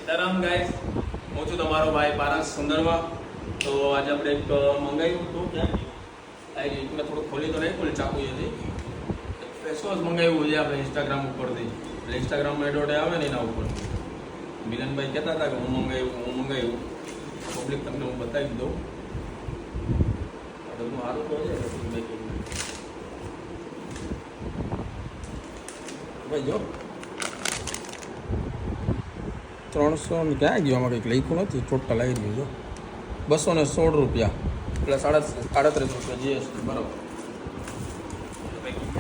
Sitaram guys, હું છું તમારો ભાઈ પારસ સુંદરમાં. તો આજે આપણે એક મંગાવ્યું હતું ક્યાં આવી મેં થોડું ખોલી તો નહીં ખોલી ચાકુ હતી ફેસ વોશ મંગાવ્યું છે આપણે ઇન્સ્ટાગ્રામ ઉપરથી. એટલે ઇન્સ્ટાગ્રામમાં એડોડે આવે ને એના ઉપર મિલનભાઈ કહેતા હતા કે હું મંગાવ્યું પબ્લિક તમને હું બતાવી દઉં. બધું સારું તો છે ભાઈ જો 300 ને ક્યાં ગયો આમાં કંઈક લખ્યું નથી, ટોટલ આવી ગયું જો 216 રૂપિયા એટલે 37 રૂપિયા જીએસટી બરાબર. પેકિંગ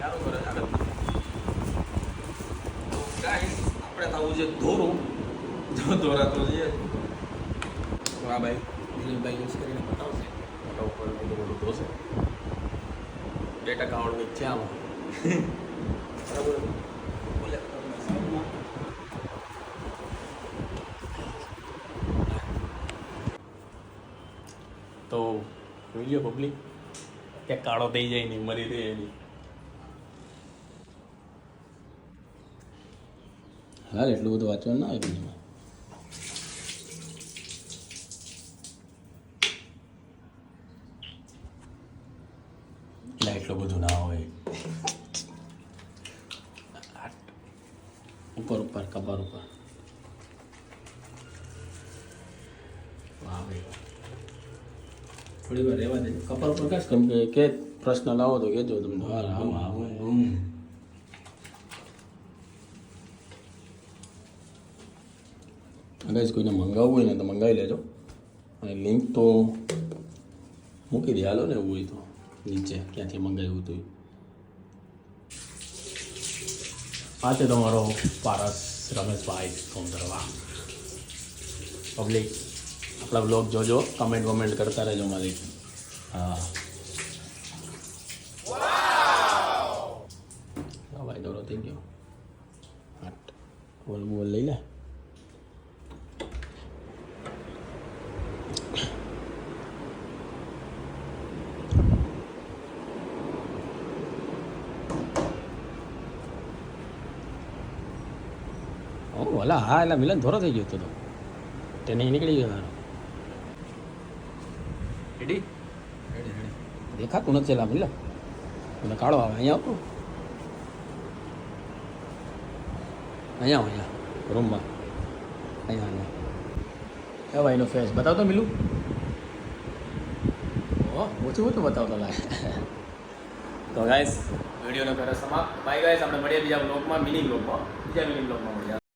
સારું કરે આગળ. ગાઈસ આપણે થવું છે ધોરું જો ધોરા તો જઈએ. હા ભાઈ દિલીપભાઈ યુઝ કરીને બતાવશે મોટા ઉપર બધું ધોશે 2% વાળું કંઈક છે આમાં બરાબર. તો જોઈ લો પબ્લિક કે કાળો થઈ જાય નહીં મરી રહે એની. હા એટલું બધું વાંચવાનું ના આવે એમાં. એટલું બધું ના હોય. ઉપર ઉપર કબર ઉપર. વાહ ભાઈ થોડી વાર રહેવા દેજો કપર ઉપર કાશ કેમ કે પ્રશ્ન લાવો તો કહેજો તમને. અગર કોઈને મંગાવવું હોય ને તો મંગાવી લેજો અને લિંક તો મૂકી દે હાલો ને એવું હોય તો નીચે ક્યાંથી મંગાવ્યું હતું. આ છે તમારો પારસ રમેશભાઈ સોંદરવા. પબ્લિક આપણા બ્લોગ જોજો, કમેન્ટ કરતા રહેજો મારી. હા ભાઈ દોરો થઈ ગયો. બોલ લઈ લે. ઓલા હા એટલે મિલન ધોરો થઈ ગયો હતો તો તેને નીકળી ગયો તારો. રેડી દેખાતું નથી એલા મિલન મને કાળો આવે. અહીંયા આવતું અહીંયા રૂમમાં અહીંયા એ ભાઈનો ફેસ બતાવતો મિલું. ઓછું બતાવતો લાગે. તો ગાઈસ વિડીયોનો કરે સમાપ્ત. બાય ગાઈસ, આપણે મળીએ બીજા બ્લોગમાં, મિની બ્લોગમાં મળીએ.